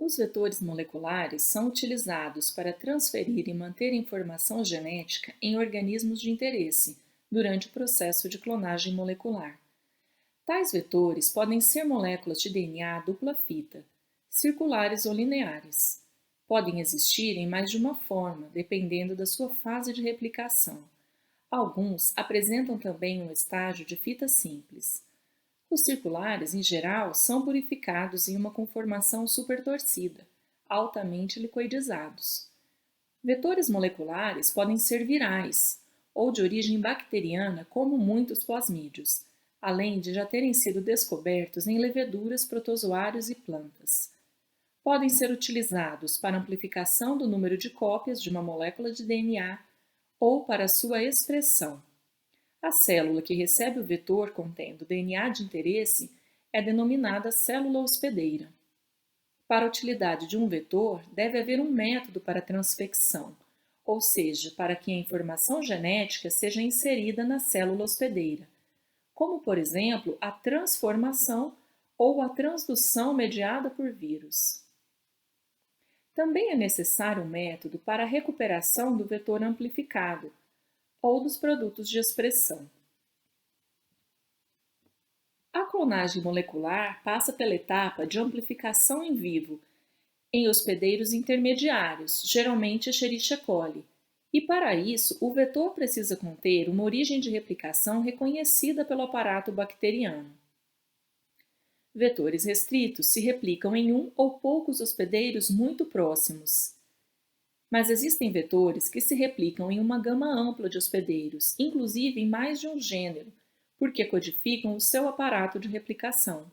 Os vetores moleculares são utilizados para transferir e manter informação genética em organismos de interesse durante o processo de clonagem molecular. Tais vetores podem ser moléculas de DNA dupla fita, circulares ou lineares. Podem existir em mais de uma forma, dependendo da sua fase de replicação. Alguns apresentam também um estágio de fita simples. Os circulares, em geral, são purificados em uma conformação supertorcida, altamente licoidizados. Vetores moleculares podem ser virais ou de origem bacteriana, como muitos plasmídios, além de já terem sido descobertos em leveduras, protozoários e plantas. Podem ser utilizados para amplificação do número de cópias de uma molécula de DNA ou para sua expressão. A célula que recebe o vetor contendo DNA de interesse é denominada célula hospedeira. Para a utilidade de um vetor, deve haver um método para transfecção, ou seja, para que a informação genética seja inserida na célula hospedeira, como, por exemplo, a transformação ou a transdução mediada por vírus. Também é necessário um método para a recuperação do vetor amplificado ou dos produtos de expressão. A clonagem molecular passa pela etapa de amplificação em vivo, em hospedeiros intermediários, geralmente Escherichia coli, e para isso o vetor precisa conter uma origem de replicação reconhecida pelo aparato bacteriano. Vetores restritos se replicam em um ou poucos hospedeiros muito próximos. Mas existem vetores que se replicam em uma gama ampla de hospedeiros, inclusive em mais de um gênero, porque codificam o seu aparato de replicação.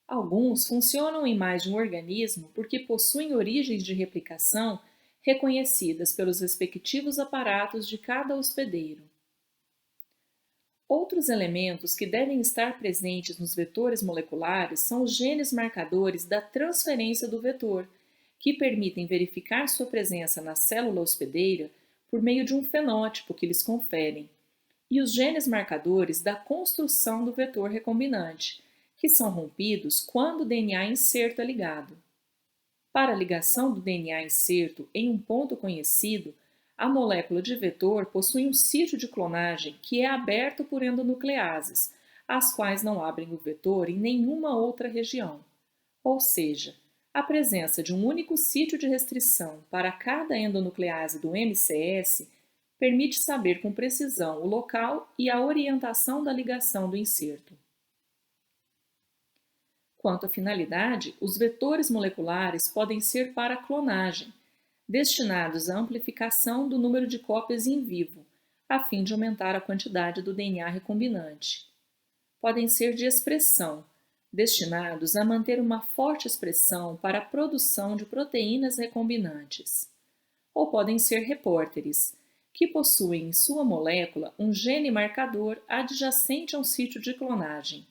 Alguns funcionam em mais de um organismo porque possuem origens de replicação reconhecidas pelos respectivos aparatos de cada hospedeiro. Outros elementos que devem estar presentes nos vetores moleculares são os genes marcadores da transferência do vetor, que permitem verificar sua presença na célula hospedeira por meio de um fenótipo que lhes conferem, e os genes marcadores da construção do vetor recombinante, que são rompidos quando o DNA inserto é ligado. Para a ligação do DNA inserto em um ponto conhecido, a molécula de vetor possui um sítio de clonagem que é aberto por endonucleases, as quais não abrem o vetor em nenhuma outra região. Ou seja, a presença de um único sítio de restrição para cada endonuclease do MCS permite saber com precisão o local e a orientação da ligação do inserto. Quanto à finalidade, os vetores moleculares podem ser para clonagem, destinados à amplificação do número de cópias in vivo, a fim de aumentar a quantidade do DNA recombinante. Podem ser de expressão, destinados a manter uma forte expressão para a produção de proteínas recombinantes. Ou podem ser repórteres, que possuem em sua molécula um gene marcador adjacente a um sítio de clonagem.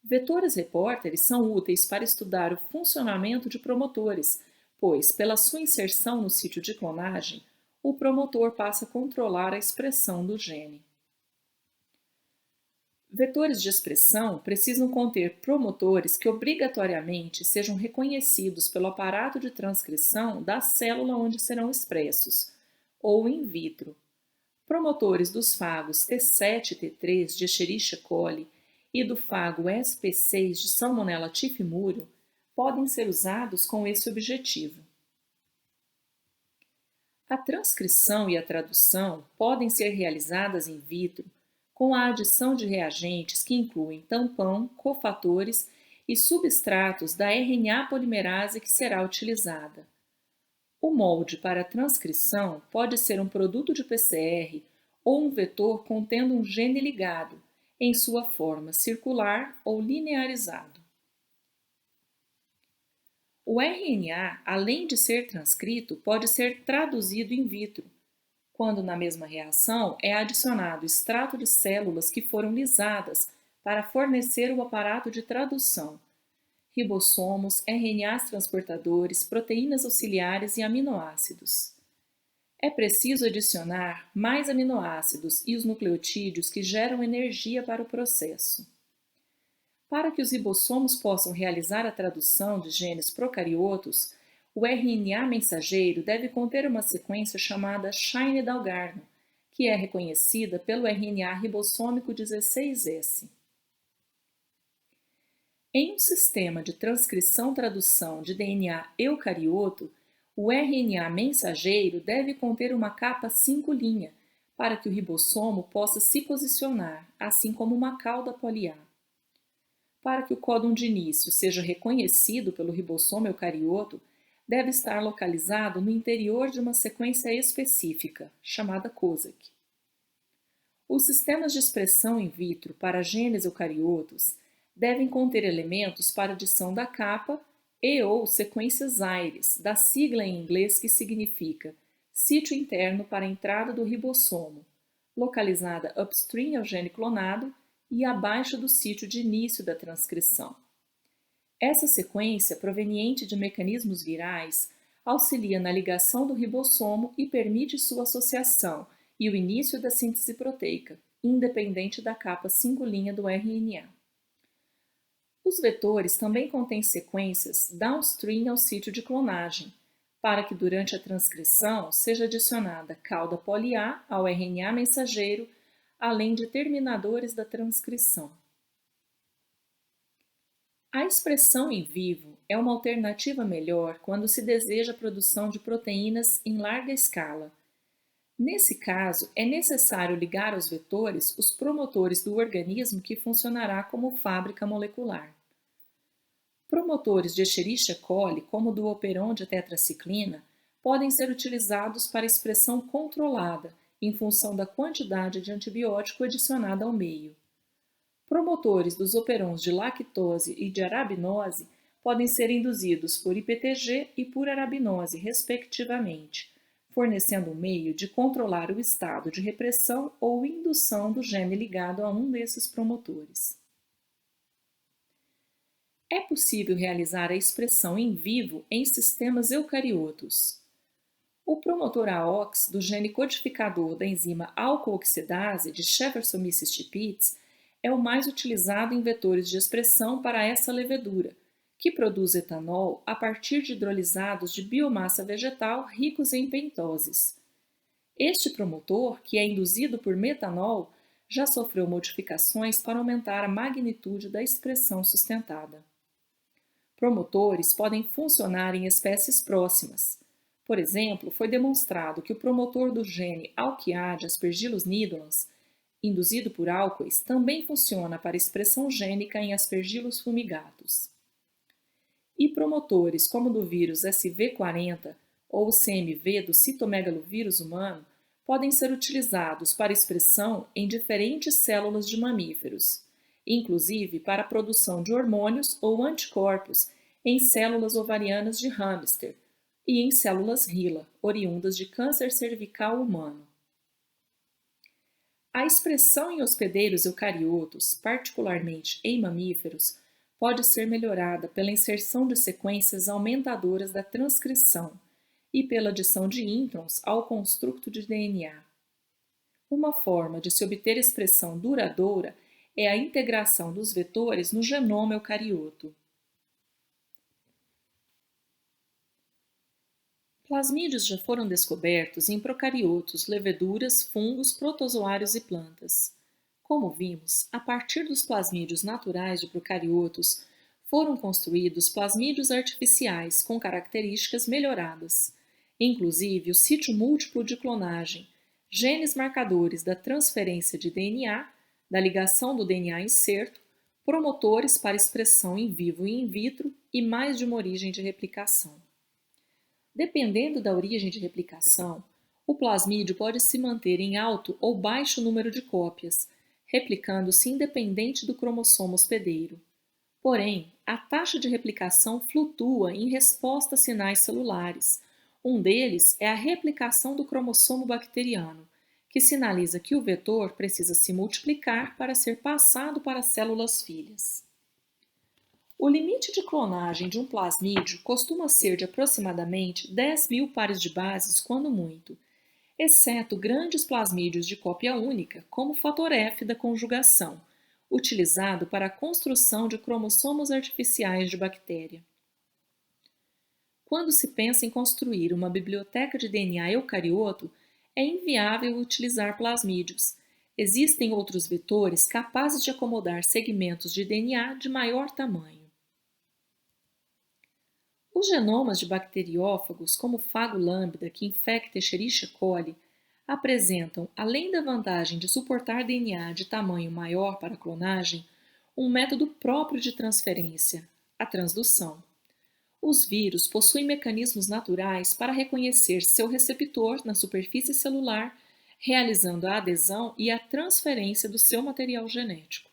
Vetores repórteres são úteis para estudar o funcionamento de promotores, pois, pela sua inserção no sítio de clonagem, o promotor passa a controlar a expressão do gene. Vetores de expressão precisam conter promotores que obrigatoriamente sejam reconhecidos pelo aparato de transcrição da célula onde serão expressos, ou in vitro. Promotores dos fagos T7 e T3 de Escherichia coli e do fago SP6 de Salmonella typhimurium podem ser usados com esse objetivo. A transcrição e a tradução podem ser realizadas in vitro com a adição de reagentes que incluem tampão, cofatores e substratos da RNA polimerase que será utilizada. O molde para a transcrição pode ser um produto de PCR ou um vetor contendo um gene ligado, em sua forma circular ou linearizado. O RNA, além de ser transcrito, pode ser traduzido in vitro, quando na mesma reação é adicionado extrato de células que foram lisadas para fornecer o aparato de tradução, ribossomos, RNAs transportadores, proteínas auxiliares e aminoácidos. É preciso adicionar mais aminoácidos e os nucleotídeos que geram energia para o processo. Para que os ribossomos possam realizar a tradução de genes procariotos, o RNA mensageiro deve conter uma sequência chamada Shine-Dalgarno, que é reconhecida pelo RNA ribossômico 16S. Em um sistema de transcrição-tradução de DNA eucarioto, o RNA mensageiro deve conter uma capa 5' para que o ribossomo possa se posicionar, assim como uma cauda poli-A. Para que o códon de início seja reconhecido pelo ribossomo eucarioto, deve estar localizado no interior de uma sequência específica, chamada COSAC. Os sistemas de expressão in vitro para genes eucariotos devem conter elementos para adição da capa e/ou sequências AIRES, da sigla em inglês que significa sítio interno para a entrada do ribossomo, localizada upstream ao gene clonado e abaixo do sítio de início da transcrição. Essa sequência, proveniente de mecanismos virais, auxilia na ligação do ribossomo e permite sua associação e o início da síntese proteica, independente da capa 5' do RNA. Os vetores também contêm sequências downstream ao sítio de clonagem, para que durante a transcrição seja adicionada cauda poli-A ao RNA mensageiro, além de terminadores da transcrição. A expressão em vivo é uma alternativa melhor quando se deseja a produção de proteínas em larga escala. Nesse caso, é necessário ligar aos vetores os promotores do organismo que funcionará como fábrica molecular. Promotores de Escherichia coli, como o do operon de tetraciclina, podem ser utilizados para expressão controlada, em função da quantidade de antibiótico adicionada ao meio. Promotores dos operons de lactose e de arabinose podem ser induzidos por IPTG e por arabinose, respectivamente, fornecendo um meio de controlar o estado de repressão ou indução do gene ligado a um desses promotores. É possível realizar a expressão in vivo em sistemas eucariotos. O promotor AOX do gene codificador da enzima alcooxidase de Jefferson-Stipitz é o mais utilizado em vetores de expressão para essa levedura, que produz etanol a partir de hidrolisados de biomassa vegetal ricos em pentoses. Este promotor, que é induzido por metanol, já sofreu modificações para aumentar a magnitude da expressão sustentada. Promotores podem funcionar em espécies próximas. Por exemplo, foi demonstrado que o promotor do gene Alchiade Aspergillus nidulans, induzido por álcoois, também funciona para expressão gênica em Aspergillus fumigatus. E promotores como o do vírus SV40 ou o CMV do citomegalovírus humano podem ser utilizados para expressão em diferentes células de mamíferos, inclusive para a produção de hormônios ou anticorpos em células ovarianas de hamster e em células HeLa, oriundas de câncer cervical humano. A expressão em hospedeiros eucariotos, particularmente em mamíferos, pode ser melhorada pela inserção de sequências aumentadoras da transcrição e pela adição de introns ao construto de DNA. Uma forma de se obter expressão duradoura é a integração dos vetores no genoma eucarioto. Plasmídios já foram descobertos em procariotos, leveduras, fungos, protozoários e plantas. Como vimos, a partir dos plasmídios naturais de procariotos, foram construídos plasmídios artificiais com características melhoradas, inclusive o sítio múltiplo de clonagem, genes marcadores da transferência de DNA, da ligação do DNA incerto, promotores para expressão in vivo e in vitro e mais de uma origem de replicação. Dependendo da origem de replicação, o plasmídio pode se manter em alto ou baixo número de cópias, replicando-se independente do cromossomo hospedeiro. Porém, a taxa de replicação flutua em resposta a sinais celulares. Um deles é a replicação do cromossomo bacteriano, que sinaliza que o vetor precisa se multiplicar para ser passado para as células filhas. O limite de clonagem de um plasmídio costuma ser de aproximadamente 10.000 pares de bases, quando muito, exceto grandes plasmídios de cópia única, como o fator F da conjugação, utilizado para a construção de cromossomos artificiais de bactéria. Quando se pensa em construir uma biblioteca de DNA eucarioto, é inviável utilizar plasmídios. Existem outros vetores capazes de acomodar segmentos de DNA de maior tamanho. Os genomas de bacteriófagos, como o fago lambda, que infecta Escherichia coli, apresentam, além da vantagem de suportar DNA de tamanho maior para a clonagem, um método próprio de transferência, a transdução. Os vírus possuem mecanismos naturais para reconhecer seu receptor na superfície celular, realizando a adesão e a transferência do seu material genético.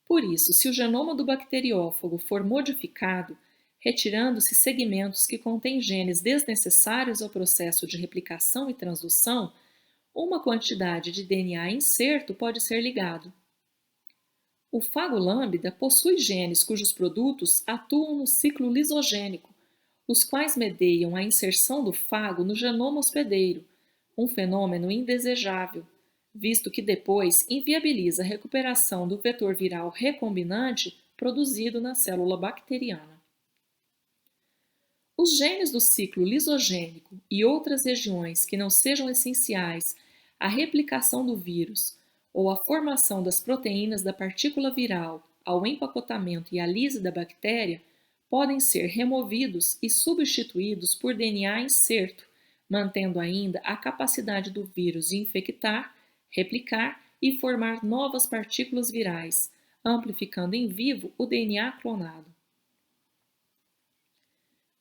Por isso, se o genoma do bacteriófago for modificado, retirando-se segmentos que contêm genes desnecessários ao processo de replicação e transdução, uma quantidade de DNA incerto pode ser ligado. O fago lambda possui genes cujos produtos atuam no ciclo lisogênico, os quais medeiam a inserção do fago no genoma hospedeiro, um fenômeno indesejável, visto que depois inviabiliza a recuperação do vetor viral recombinante produzido na célula bacteriana. Os genes do ciclo lisogênico e outras regiões que não sejam essenciais à replicação do vírus ou à formação das proteínas da partícula viral, ao empacotamento e à lise da bactéria, podem ser removidos e substituídos por DNA incerto, mantendo ainda a capacidade do vírus de infectar, replicar e formar novas partículas virais, amplificando em vivo o DNA clonado.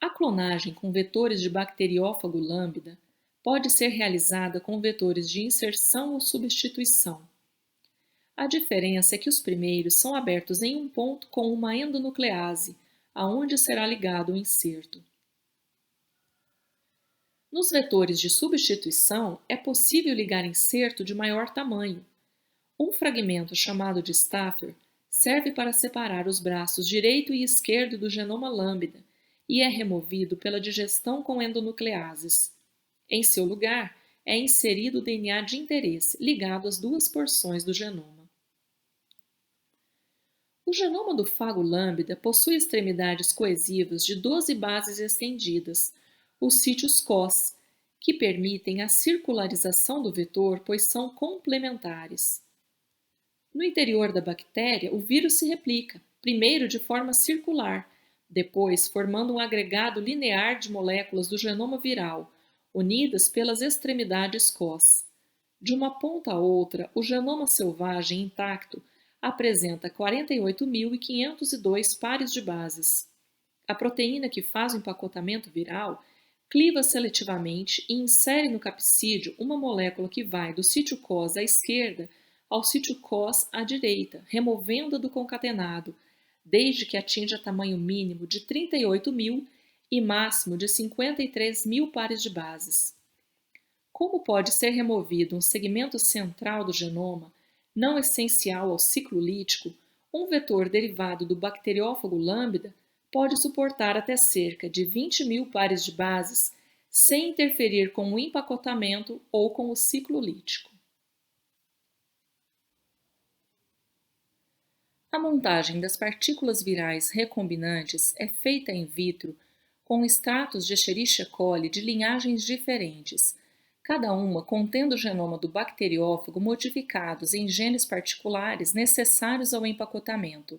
A clonagem com vetores de bacteriófago lambda pode ser realizada com vetores de inserção ou substituição. A diferença é que os primeiros são abertos em um ponto com uma endonuclease, aonde será ligado o inserto. Nos vetores de substituição, é possível ligar inserto de maior tamanho. Um fragmento chamado de Stafford serve para separar os braços direito e esquerdo do genoma lambda e é removido pela digestão com endonucleases. Em seu lugar, é inserido o DNA de interesse, ligado às duas porções do genoma. O genoma do fago lambda possui extremidades coesivas de 12 bases estendidas, os sítios COS, que permitem a circularização do vetor, pois são complementares. No interior da bactéria, o vírus se replica, primeiro de forma circular, depois formando um agregado linear de moléculas do genoma viral, unidas pelas extremidades COS. De uma ponta a outra, o genoma selvagem intacto apresenta 48.502 pares de bases. A proteína que faz o empacotamento viral cliva seletivamente e insere no capsídeo uma molécula que vai do sítio COS à esquerda ao sítio COS à direita, removendo-a do concatenado, desde que atinja tamanho mínimo de 38.000 e máximo de 53.000 pares de bases. Como pode ser removido um segmento central do genoma, não essencial ao ciclo lítico, um vetor derivado do bacteriófago lambda pode suportar até cerca de 20.000 pares de bases sem interferir com o empacotamento ou com o ciclo lítico. A montagem das partículas virais recombinantes é feita in vitro com extratos de Escherichia coli de linhagens diferentes, cada uma contendo o genoma do bacteriófago modificados em genes particulares necessários ao empacotamento.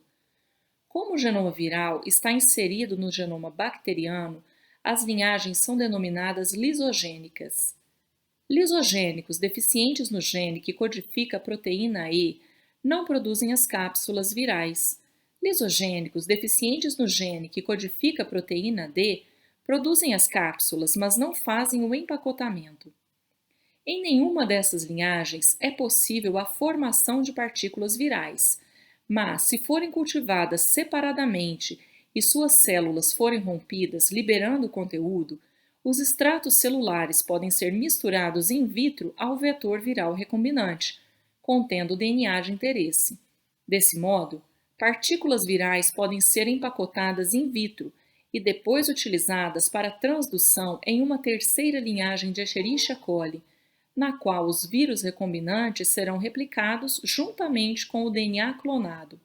Como o genoma viral está inserido no genoma bacteriano, as linhagens são denominadas lisogênicas. Lisogênicos deficientes no gene que codifica a proteína E não produzem as cápsulas virais. Lisogênicos deficientes no gene que codifica a proteína D produzem as cápsulas, mas não fazem o empacotamento. Em nenhuma dessas linhagens é possível a formação de partículas virais, mas se forem cultivadas separadamente e suas células forem rompidas, liberando o conteúdo, os extratos celulares podem ser misturados in vitro ao vetor viral recombinante, contendo o DNA de interesse. Desse modo, partículas virais podem ser empacotadas in vitro e depois utilizadas para transdução em uma terceira linhagem de Escherichia coli, na qual os vírus recombinantes serão replicados juntamente com o DNA clonado.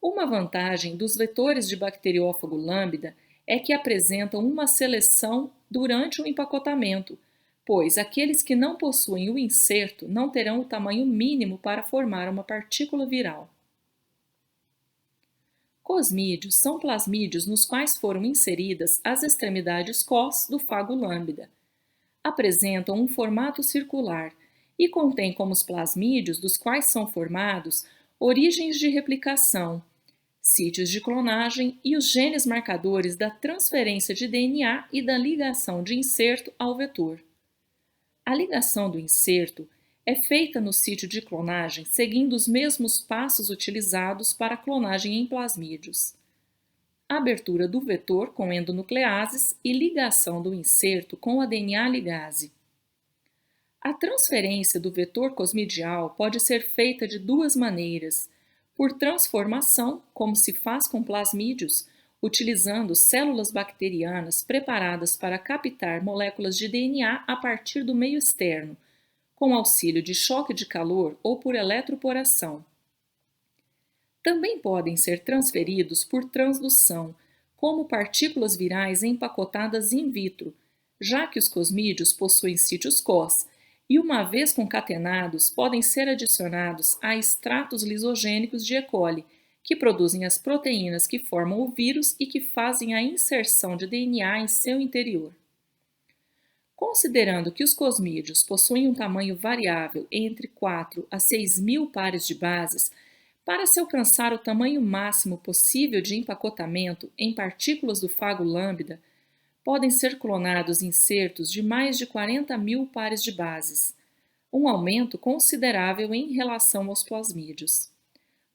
Uma vantagem dos vetores de bacteriófago lambda é que apresentam uma seleção durante o empacotamento, pois aqueles que não possuem o inserto não terão o tamanho mínimo para formar uma partícula viral. Cosmídeos são plasmídeos nos quais foram inseridas as extremidades cos do fago lambda. Apresentam um formato circular e contêm como os plasmídeos dos quais são formados origens de replicação, sítios de clonagem e os genes marcadores da transferência de DNA e da ligação de inserto ao vetor. A ligação do inserto é feita no sítio de clonagem seguindo os mesmos passos utilizados para a clonagem em plasmídeos. Abertura do vetor com endonucleases e ligação do inserto com a DNA ligase. A transferência do vetor cosmidial pode ser feita de duas maneiras: por transformação, como se faz com plasmídeos, utilizando células bacterianas preparadas para captar moléculas de DNA a partir do meio externo, com auxílio de choque de calor ou por eletroporação. Também podem ser transferidos por transdução, como partículas virais empacotadas in vitro, já que os cosmídeos possuem sítios cos e, uma vez concatenados, podem ser adicionados a extratos lisogênicos de E. coli, que produzem as proteínas que formam o vírus e que fazem a inserção de DNA em seu interior. Considerando que os cosmídeos possuem um tamanho variável entre 4 a 6.000 pares de bases, para se alcançar o tamanho máximo possível de empacotamento em partículas do fago lambda, podem ser clonados insertos de mais de 40.000 pares de bases, um aumento considerável em relação aos plasmídeos.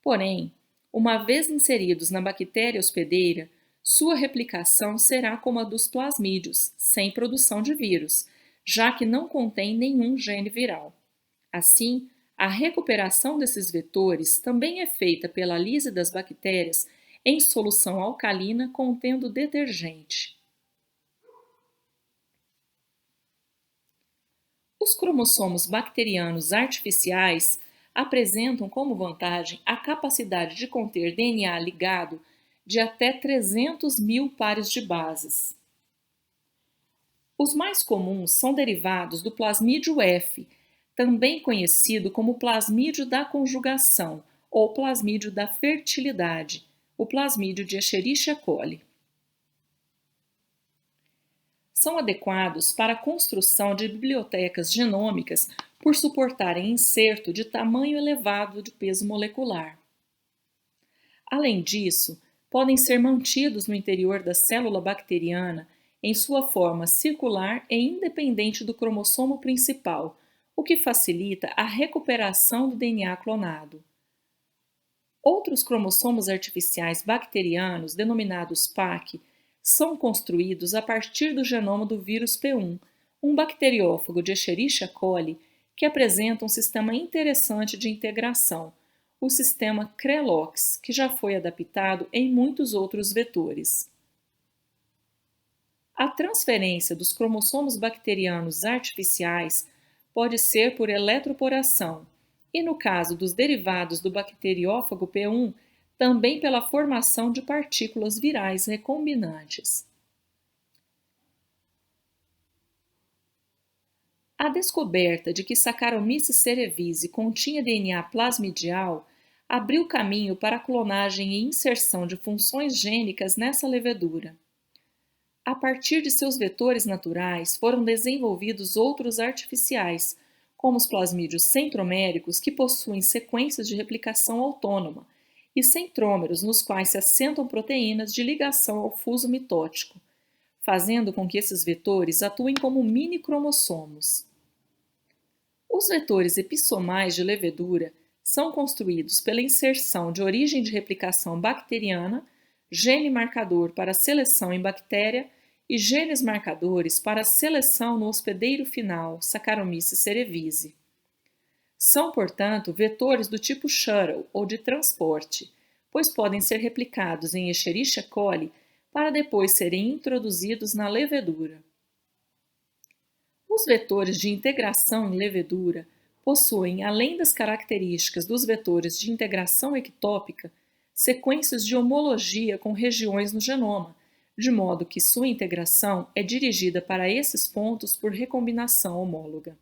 Porém, uma vez inseridos na bactéria hospedeira, sua replicação será como a dos plasmídeos, sem produção de vírus, já que não contém nenhum gene viral. Assim, a recuperação desses vetores também é feita pela lise das bactérias em solução alcalina contendo detergente. Os cromossomos bacterianos artificiais apresentam como vantagem a capacidade de conter DNA ligado de até 300.000 pares de bases. Os mais comuns são derivados do plasmídio F, também conhecido como plasmídio da conjugação ou plasmídio da fertilidade, o plasmídio de Escherichia coli. São adequados para a construção de bibliotecas genômicas por suportarem inserto de tamanho elevado de peso molecular. Além disso, podem ser mantidos no interior da célula bacteriana em sua forma circular e independente do cromossomo principal, o que facilita a recuperação do DNA clonado. Outros cromossomos artificiais bacterianos, denominados PAC, são construídos a partir do genoma do vírus P1, um bacteriófago de Escherichia coli que apresenta um sistema interessante de integração, o sistema CRELOX, que já foi adaptado em muitos outros vetores. A transferência dos cromossomos bacterianos artificiais pode ser por eletroporação e, no caso dos derivados do bacteriófago P1, também pela formação de partículas virais recombinantes. A descoberta de que Saccharomyces cerevisiae continha DNA plasmidial abriu caminho para a clonagem e inserção de funções gênicas nessa levedura. A partir de seus vetores naturais, foram desenvolvidos outros artificiais, como os plasmídios centroméricos, que possuem sequências de replicação autônoma, e centrômeros, nos quais se assentam proteínas de ligação ao fuso mitótico, fazendo com que esses vetores atuem como mini-cromossomos. Os vetores epissomais de levedura são construídos pela inserção de origem de replicação bacteriana, gene marcador para seleção em bactéria e genes marcadores para seleção no hospedeiro final, Saccharomyces cerevisiae. São, portanto, vetores do tipo shuttle ou de transporte, pois podem ser replicados em Escherichia coli para depois serem introduzidos na levedura. Os vetores de integração em levedura possuem, além das características dos vetores de integração ectópica, sequências de homologia com regiões no genoma, de modo que sua integração é dirigida para esses pontos por recombinação homóloga.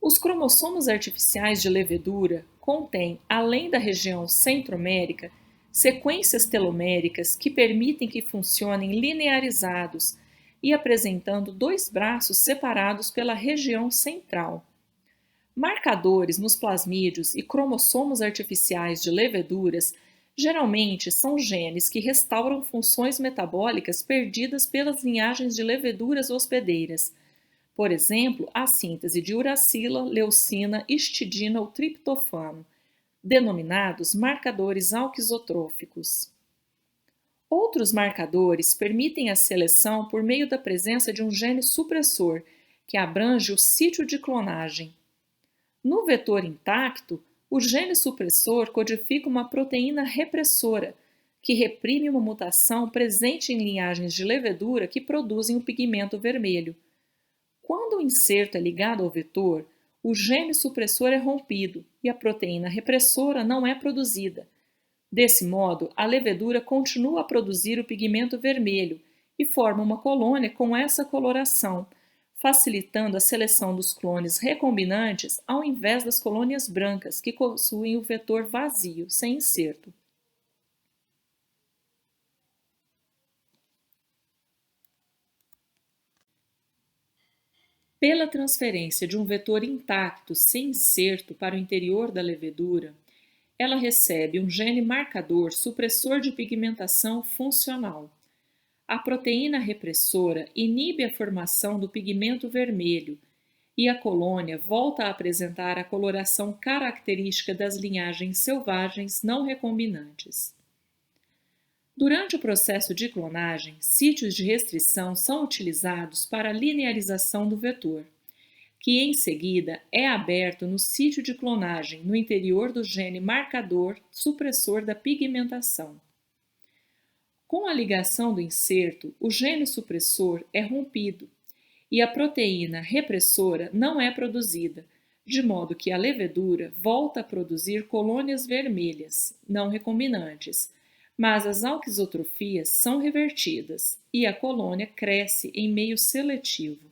Os cromossomos artificiais de levedura contêm, além da região centromérica, sequências teloméricas que permitem que funcionem linearizados e apresentando dois braços separados pela região central. Marcadores nos plasmídeos e cromossomos artificiais de leveduras geralmente são genes que restauram funções metabólicas perdidas pelas linhagens de leveduras hospedeiras, por exemplo, a síntese de uracila, leucina, histidina ou triptofano, denominados marcadores alquisotróficos. Outros marcadores permitem a seleção por meio da presença de um gene supressor, que abrange o sítio de clonagem. No vetor intacto, o gene supressor codifica uma proteína repressora, que reprime uma mutação presente em linhagens de levedura que produzem o pigmento vermelho. Quando o inserto é ligado ao vetor, o gene supressor é rompido e a proteína repressora não é produzida. Desse modo, a levedura continua a produzir o pigmento vermelho e forma uma colônia com essa coloração, facilitando a seleção dos clones recombinantes ao invés das colônias brancas, que possuem o vetor vazio, sem inserto. Pela transferência de um vetor intacto sem inserto para o interior da levedura, ela recebe um gene marcador supressor de pigmentação funcional. A proteína repressora inibe a formação do pigmento vermelho e a colônia volta a apresentar a coloração característica das linhagens selvagens não recombinantes. Durante o processo de clonagem, sítios de restrição são utilizados para a linearização do vetor, que em seguida é aberto no sítio de clonagem no interior do gene marcador supressor da pigmentação. Com a ligação do inserto, o gene supressor é rompido e a proteína repressora não é produzida, de modo que a levedura volta a produzir colônias vermelhas, não recombinantes, mas as alquisotrofias são revertidas e a colônia cresce em meio seletivo.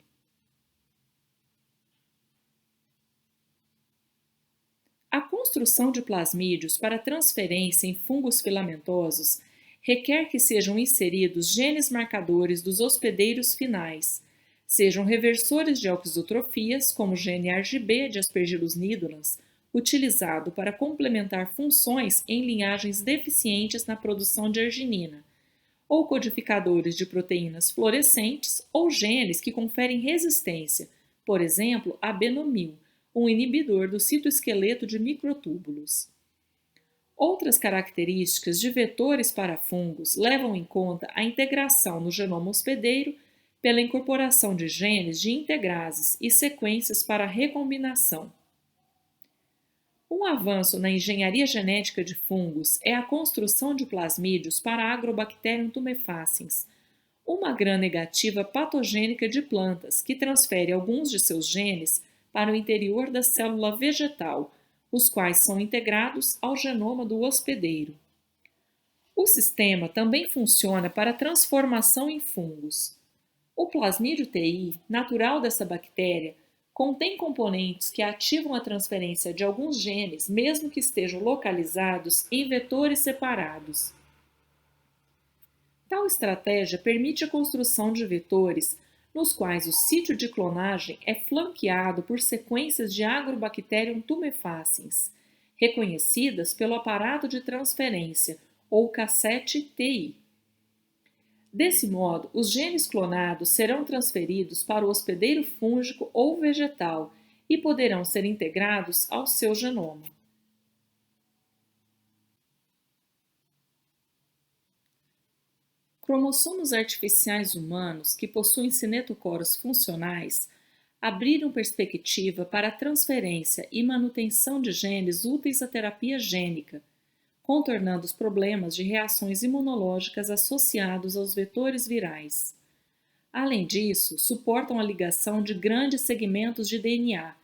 A construção de plasmídeos para transferência em fungos filamentosos requer que sejam inseridos genes marcadores dos hospedeiros finais, sejam reversores de alquisotrofias, como o gene RGB de Aspergillus nidulans, utilizado para complementar funções em linhagens deficientes na produção de arginina, ou codificadores de proteínas fluorescentes ou genes que conferem resistência, por exemplo, a benomil, um inibidor do citoesqueleto de microtúbulos. Outras características de vetores para fungos levam em conta a integração no genoma hospedeiro pela incorporação de genes de integrases e sequências para recombinação. Um avanço na engenharia genética de fungos é a construção de plasmídeos para Agrobacterium tumefaciens, uma gram-negativa patogênica de plantas que transfere alguns de seus genes para o interior da célula vegetal, os quais são integrados ao genoma do hospedeiro. O sistema também funciona para transformação em fungos. O plasmídio TI, natural dessa bactéria, contém componentes que ativam a transferência de alguns genes, mesmo que estejam localizados em vetores separados. Tal estratégia permite a construção de vetores nos quais o sítio de clonagem é flanqueado por sequências de Agrobacterium tumefaciens, reconhecidas pelo aparato de transferência, ou cassete TI. Desse modo, os genes clonados serão transferidos para o hospedeiro fúngico ou vegetal e poderão ser integrados ao seu genoma. Cromossomos artificiais humanos que possuem cinetocoros funcionais abriram perspectiva para a transferência e manutenção de genes úteis à terapia gênica, contornando os problemas de reações imunológicas associados aos vetores virais. Além disso, suportam a ligação de grandes segmentos de DNA,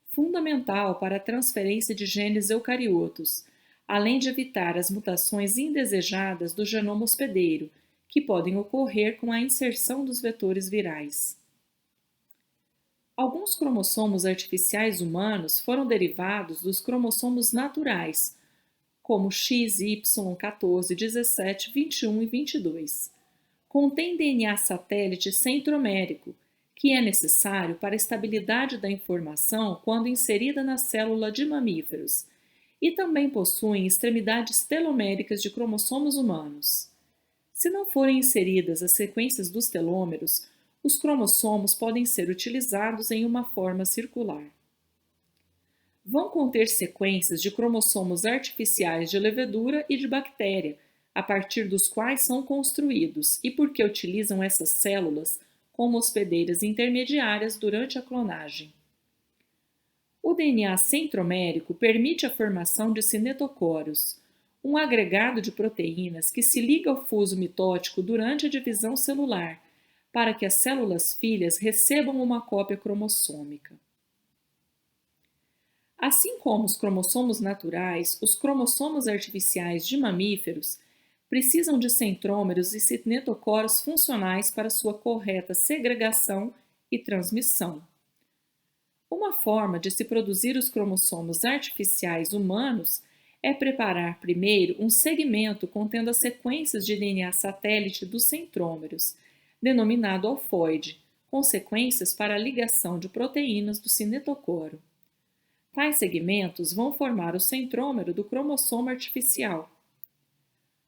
fundamental para a transferência de genes eucariotos, além de evitar as mutações indesejadas do genoma hospedeiro, que podem ocorrer com a inserção dos vetores virais. Alguns cromossomos artificiais humanos foram derivados dos cromossomos naturais, como X, Y, 14, 17, 21 e 22. Contém DNA satélite centromérico, que é necessário para a estabilidade da informação quando inserida na célula de mamíferos, e também possuem extremidades teloméricas de cromossomos humanos. Se não forem inseridas as sequências dos telômeros, os cromossomos podem ser utilizados em uma forma circular. Vão conter sequências de cromossomos artificiais de levedura e de bactéria, a partir dos quais são construídos e porque utilizam essas células como hospedeiras intermediárias durante a clonagem. O DNA centromérico permite a formação de cinetocórios, um agregado de proteínas que se liga ao fuso mitótico durante a divisão celular, para que as células filhas recebam uma cópia cromossômica. Assim como os cromossomos naturais, os cromossomos artificiais de mamíferos precisam de centrômeros e cinetocórios funcionais para sua correta segregação e transmissão. Uma forma de se produzir os cromossomos artificiais humanos é preparar primeiro um segmento contendo as sequências de DNA satélite dos centrômeros, denominado alfoide, com sequências para a ligação de proteínas do cinetocoro. Tais segmentos vão formar o centrômero do cromossomo artificial.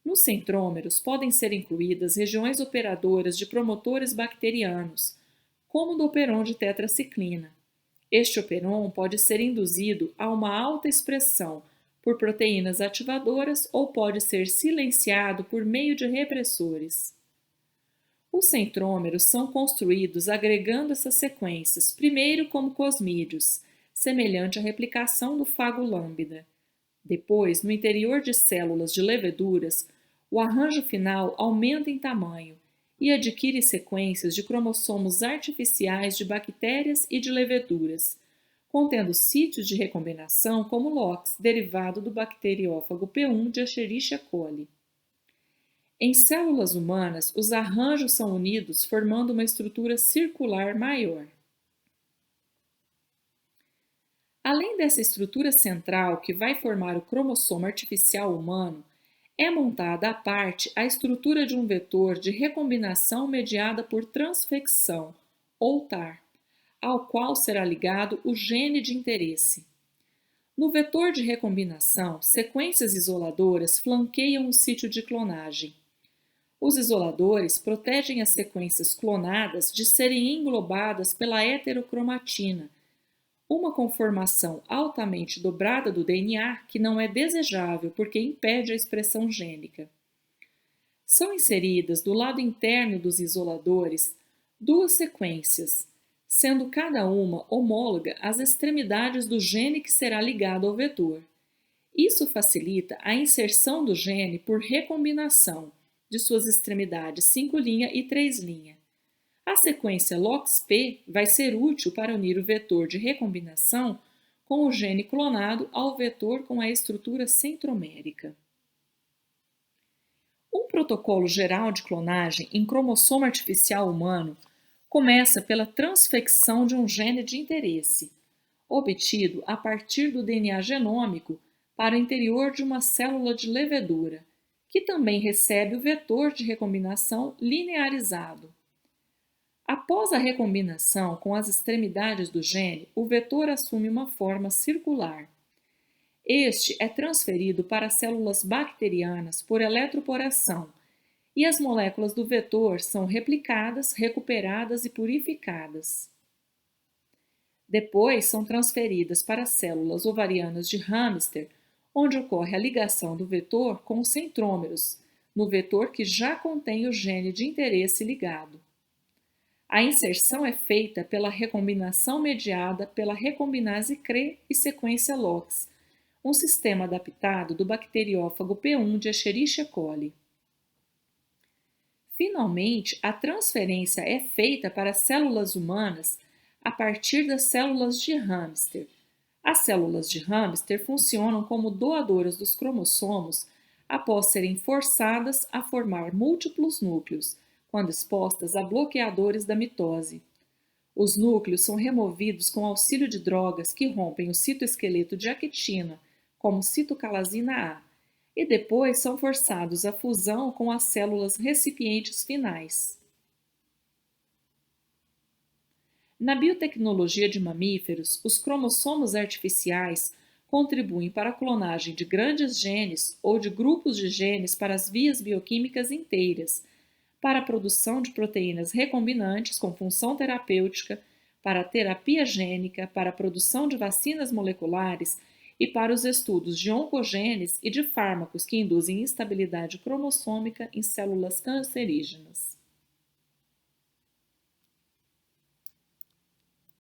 Nos centrômeros podem ser incluídas regiões operadoras de promotores bacterianos, como o do operon de tetraciclina. Este operon pode ser induzido a uma alta expressão por proteínas ativadoras ou pode ser silenciado por meio de repressores. Os centrômeros são construídos agregando essas sequências, primeiro como cosmídeos, semelhante à replicação do fago lambda. Depois, no interior de células de leveduras, o arranjo final aumenta em tamanho e adquire sequências de cromossomos artificiais de bactérias e de leveduras, contendo sítios de recombinação como LOX, derivado do bacteriófago P1 de Escherichia coli. Em células humanas, os arranjos são unidos formando uma estrutura circular maior. Além dessa estrutura central que vai formar o cromossomo artificial humano, é montada à parte a estrutura de um vetor de recombinação mediada por transfecção, ou TAR, ao qual será ligado o gene de interesse. No vetor de recombinação, sequências isoladoras flanqueiam o sítio de clonagem. Os isoladores protegem as sequências clonadas de serem englobadas pela heterocromatina, uma conformação altamente dobrada do DNA que não é desejável porque impede a expressão gênica. São inseridas do lado interno dos isoladores duas sequências, sendo cada uma homóloga às extremidades do gene que será ligado ao vetor. Isso facilita a inserção do gene por recombinação de suas extremidades 5' e 3'. A sequência LOXP vai ser útil para unir o vetor de recombinação com o gene clonado ao vetor com a estrutura centromérica. Um protocolo geral de clonagem em cromossomo artificial humano começa pela transfecção de um gene de interesse, obtido a partir do DNA genômico para o interior de uma célula de levedura, que também recebe o vetor de recombinação linearizado. Após a recombinação com as extremidades do gene, o vetor assume uma forma circular. Este é transferido para células bacterianas por eletroporação e as moléculas do vetor são replicadas, recuperadas e purificadas. Depois são transferidas para células ovarianas de hamster, onde ocorre a ligação do vetor com os centrômeros, no vetor que já contém o gene de interesse ligado. A inserção é feita pela recombinação mediada pela recombinase CRE e sequência LOX, um sistema adaptado do bacteriófago P1 de Escherichia coli. Finalmente, a transferência é feita para células humanas a partir das células de hamster. As células de hamster funcionam como doadoras dos cromossomos após serem forçadas a formar múltiplos núcleos, quando expostas a bloqueadores da mitose. Os núcleos são removidos com auxílio de drogas que rompem o citoesqueleto de actina, como citocalasina A, e depois são forçados à fusão com as células recipientes finais. Na biotecnologia de mamíferos, os cromossomos artificiais contribuem para a clonagem de grandes genes ou de grupos de genes para as vias bioquímicas inteiras, para a produção de proteínas recombinantes com função terapêutica, para a terapia gênica, para a produção de vacinas moleculares e para os estudos de oncogenes e de fármacos que induzem instabilidade cromossômica em células cancerígenas.